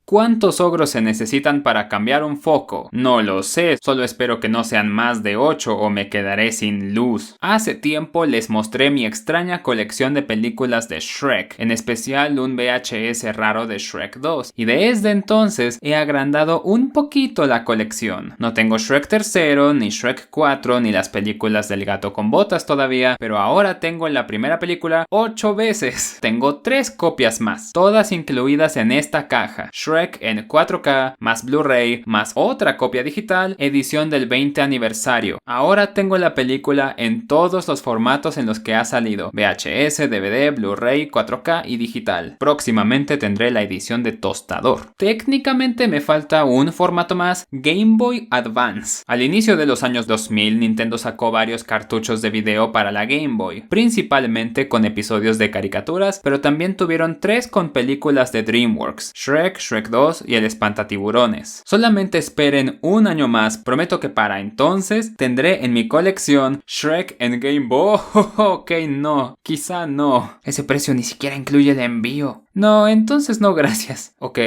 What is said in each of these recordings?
¿Cuántos ogros se necesitan para cambiar un foco? No lo sé, solo espero que no sean más de 8 o me quedaré sin luz. Hace tiempo les mostré mi extraña colección de películas de Shrek, en especial un VHS raro de Shrek 2, y desde entonces he agrandado un poquito la colección. No tengo Shrek 3, ni Shrek 4, ni las películas del gato con botas todavía, pero ahora tengo la primera película 8 veces. Tengo 3 copias más, todas incluidas en esta caja. Shrek en 4K, más Blu-ray, más otra copia digital, edición del 20 aniversario. Ahora tengo la película en todos los formatos en los que ha salido: VHS, DVD, Blu-ray, 4K y digital. Próximamente tendré la edición de tostador. Técnicamente me falta un formato más: Game Boy Advance. Al inicio de los años 2000, Nintendo sacó varios cartuchos de video para la Game Boy, principalmente con episodios de caricaturas, pero también tuvieron 3 con películas de DreamWorks: Shrek, Shrek 2 y el Espantatiburones. Solamente esperen un año más, prometo que para entonces tendré en mi colección Shrek en Game Boy. Ok, no, quizá no. Ese precio ni siquiera incluye el envío. No, entonces no, gracias. Ok,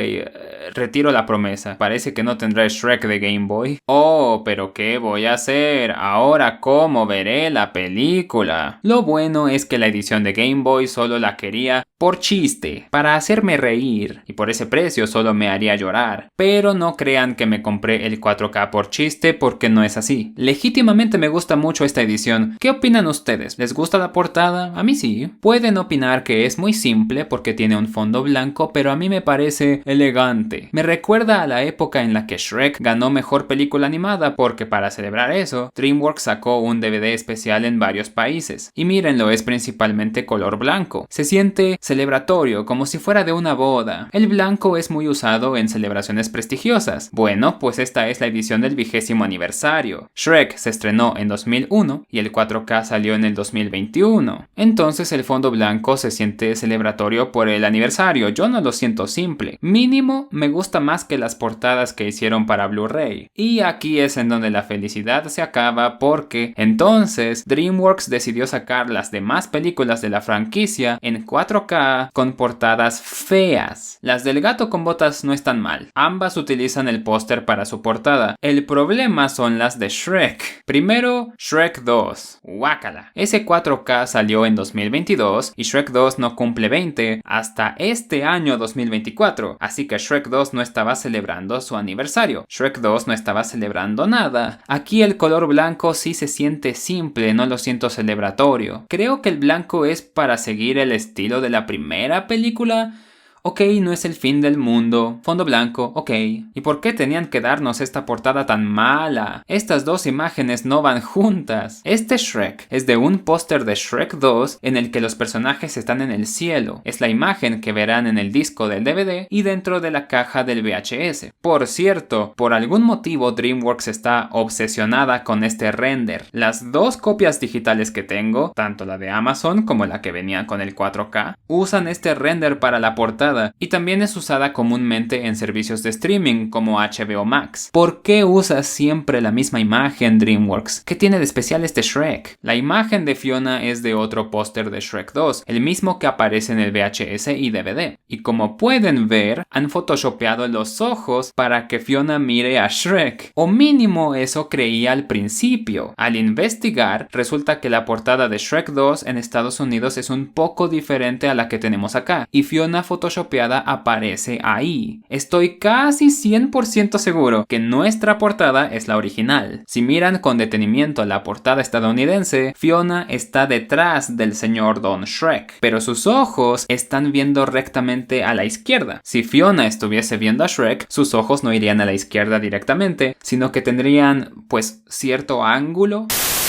retiro la promesa. Parece que no tendré Shrek de Game Boy. Oh, pero ¿qué voy a hacer? Ahora, ¿cómo veré la película? Lo bueno es que la edición de Game Boy solo la quería por chiste, para hacerme reír, y por ese precio solo me haría llorar. Pero no crean que me compré el 4K por chiste, porque no es así. Legítimamente me gusta mucho esta edición. ¿Qué opinan ustedes? ¿Les gusta la portada? A mí sí. Pueden opinar que es muy simple porque tiene un fondo blanco, pero a mí me parece elegante. Me recuerda a la época en la que Shrek ganó mejor película animada, porque para celebrar eso, DreamWorks sacó un DVD especial en varios países. Y mírenlo, es principalmente color blanco. Se siente celebratorio, como si fuera de una boda. El blanco es muy usado en celebraciones prestigiosas. Bueno, pues esta es la edición del 20º aniversario. Shrek se estrenó en 2001 y el 4K salió en el 2021. Entonces el fondo blanco se siente celebratorio por el aniversario. Yo no lo siento simple. Mínimo me gusta más que las portadas que hicieron para Blu-ray. Y aquí es en donde la felicidad se acaba, porque entonces DreamWorks decidió sacar las demás películas de la franquicia en 4K con portadas feas. Las del gato con botas no están mal. Ambas utilizan el póster para su portada. El problema son las de Shrek. Primero, Shrek 2. Guácala. Ese 4K salió en 2022 y Shrek 2 no cumple 20 hasta este año 2024. Así que Shrek 2 no estaba celebrando su aniversario. Shrek 2 no estaba celebrando nada. Aquí el color blanco sí se siente simple, no lo siento celebratorio. Creo que el blanco es para seguir el estilo de la primera película. Ok, no es el fin del mundo. Fondo blanco, ok. ¿Y por qué tenían que darnos esta portada tan mala? Estas dos imágenes no van juntas. Este Shrek es de un póster de Shrek 2 en el que los personajes están en el cielo. Es la imagen que verán en el disco del DVD y dentro de la caja del VHS. Por cierto, por algún motivo DreamWorks está obsesionada con este render. Las 2 copias digitales que tengo, tanto la de Amazon como la que venía con el 4K, usan este render para la portada. Y también es usada comúnmente en servicios de streaming como HBO Max. ¿Por qué usas siempre la misma imagen, DreamWorks? ¿Qué tiene de especial este Shrek? La imagen de Fiona es de otro póster de Shrek 2, el mismo que aparece en el VHS y DVD. Y como pueden ver, han photoshopeado los ojos para que Fiona mire a Shrek. O mínimo eso creía al principio. Al investigar, resulta que la portada de Shrek 2 en Estados Unidos es un poco diferente a la que tenemos acá. Y Fiona photoshopeada aparece ahí. Estoy casi 100% seguro que nuestra portada es la original. Si miran con detenimiento la portada estadounidense, Fiona está detrás del señor Don Shrek, pero sus ojos están viendo rectamente a la izquierda. Si Fiona estuviese viendo a Shrek, sus ojos no irían a la izquierda directamente, sino que tendrían, pues, cierto ángulo.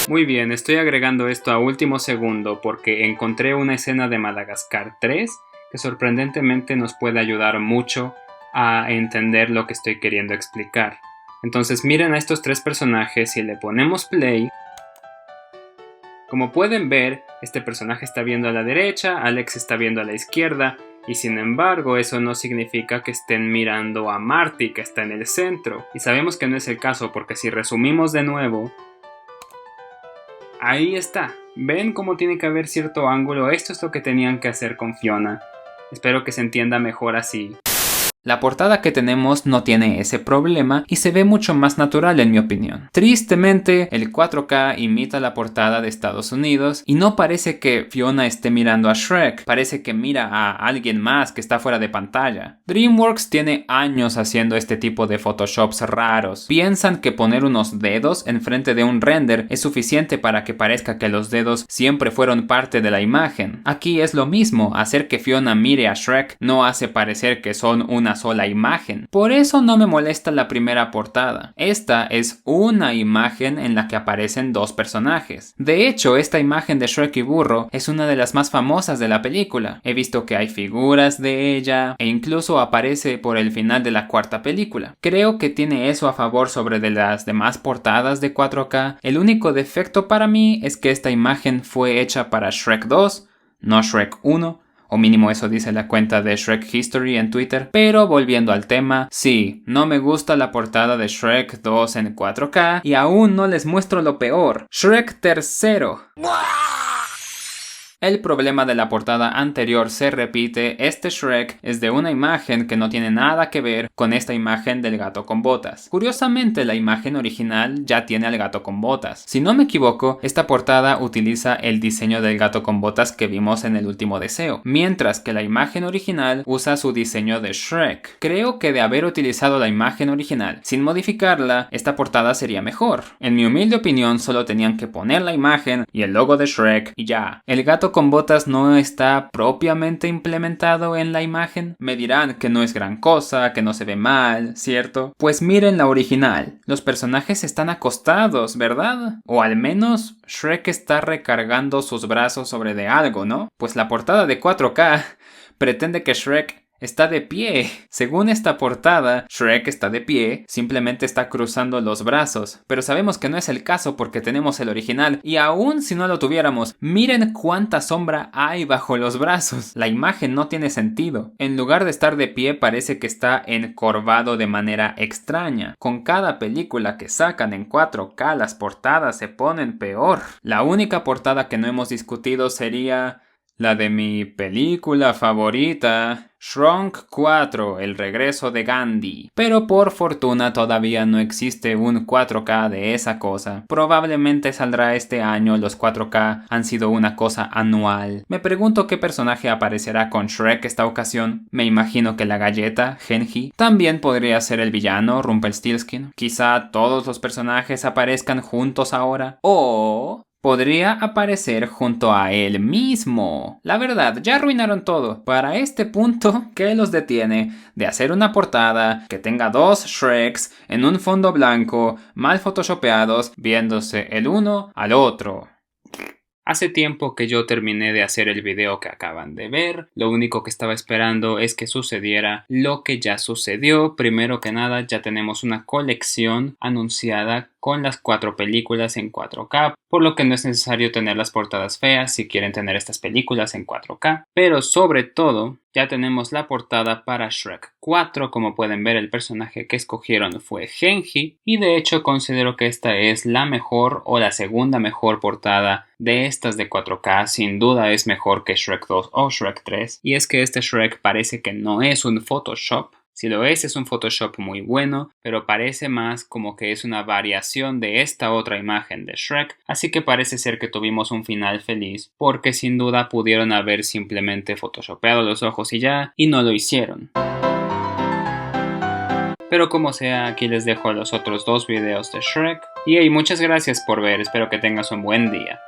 Muy bien, estoy agregando esto a último segundo porque encontré una escena de Madagascar 3 que sorprendentemente nos puede ayudar mucho a entender lo que estoy queriendo explicar. Entonces miren a estos 3 personajes y le ponemos play. Como pueden ver, este personaje está viendo a la derecha, Alex está viendo a la izquierda, y sin embargo eso no significa que estén mirando a Marty, que está en el centro. Y sabemos que no es el caso porque si resumimos de nuevo, ahí está. ¿Ven cómo tiene que haber cierto ángulo? Esto es lo que tenían que hacer con Fiona. Espero que se entienda mejor así. La portada que tenemos no tiene ese problema y se ve mucho más natural en mi opinión. Tristemente, el 4K imita la portada de Estados Unidos y no parece que Fiona esté mirando a Shrek, parece que mira a alguien más que está fuera de pantalla. DreamWorks tiene años haciendo este tipo de photoshops raros. Piensan que poner unos dedos enfrente de un render es suficiente para que parezca que los dedos siempre fueron parte de la imagen. Aquí es lo mismo, hacer que Fiona mire a Shrek no hace parecer que son una sola imagen. Por eso no me molesta la primera portada. Esta es una imagen en la que aparecen dos personajes. De hecho, esta imagen de Shrek y Burro es una de las más famosas de la película. He visto que hay figuras de ella e incluso aparece por el final de la cuarta película. Creo que tiene eso a favor sobre de las demás portadas de 4K. El único defecto para mí es que esta imagen fue hecha para Shrek 2, no Shrek 1. O mínimo eso dice la cuenta de Shrek History en Twitter. Pero volviendo al tema, sí, no me gusta la portada de Shrek 2 en 4K y aún no les muestro lo peor. Shrek tercero. El problema de la portada anterior se repite. Este Shrek es de una imagen que no tiene nada que ver con esta imagen del gato con botas. Curiosamente, la imagen original ya tiene al gato con botas. Si no me equivoco, esta portada utiliza el diseño del gato con botas que vimos en El último deseo, mientras que la imagen original usa su diseño de Shrek. Creo que de haber utilizado la imagen original sin modificarla, esta portada sería mejor. En mi humilde opinión, solo tenían que poner la imagen y el logo de Shrek y ya. El gato con botas no está propiamente implementado en la imagen. Me dirán que no es gran cosa, que no se ve mal, ¿cierto? Pues miren la original. Los personajes están acostados, ¿verdad? O al menos Shrek está recargando sus brazos sobre de algo, ¿no? Pues la portada de 4K pretende que Shrek está de pie. Según esta portada, Shrek está de pie, simplemente está cruzando los brazos. Pero sabemos que no es el caso porque tenemos el original. Y aún si no lo tuviéramos, miren cuánta sombra hay bajo los brazos. La imagen no tiene sentido. En lugar de estar de pie, parece que está encorvado de manera extraña. Con cada película que sacan en 4K, las portadas se ponen peor. La única portada que no hemos discutido sería la de mi película favorita, Shrunk 4, el regreso de Gandhi. Pero por fortuna todavía no existe un 4K de esa cosa. Probablemente saldrá este año, los 4K han sido una cosa anual. Me pregunto qué personaje aparecerá con Shrek esta ocasión. Me imagino que la galleta, Genji. También podría ser el villano, Rumpelstiltskin. Quizá todos los personajes aparezcan juntos ahora. O podría aparecer junto a él mismo. La verdad, ya arruinaron todo. Para este punto, ¿qué los detiene de hacer una portada que tenga dos Shreks en un fondo blanco, mal photoshopeados, viéndose el uno al otro? Hace tiempo que yo terminé de hacer el video que acaban de ver. Lo único que estaba esperando es que sucediera lo que ya sucedió. Primero que nada, ya tenemos una colección anunciada con las 4 películas en 4K, por lo que no es necesario tener las portadas feas si quieren tener estas películas en 4K. Pero sobre todo, ya tenemos la portada para Shrek 4. Como pueden ver, el personaje que escogieron fue Genji, y de hecho considero que esta es la mejor o la segunda mejor portada de estas de 4K. Sin duda es mejor que Shrek 2 o Shrek 3, y es que este Shrek parece que no es un Photoshop. Si lo es un Photoshop muy bueno, pero parece más como que es una variación de esta otra imagen de Shrek, así que parece ser que tuvimos un final feliz, porque sin duda pudieron haber simplemente photoshopeado los ojos y ya, y no lo hicieron. Pero como sea, aquí les dejo los otros 2 videos de Shrek, y hey, muchas gracias por ver, espero que tengas un buen día.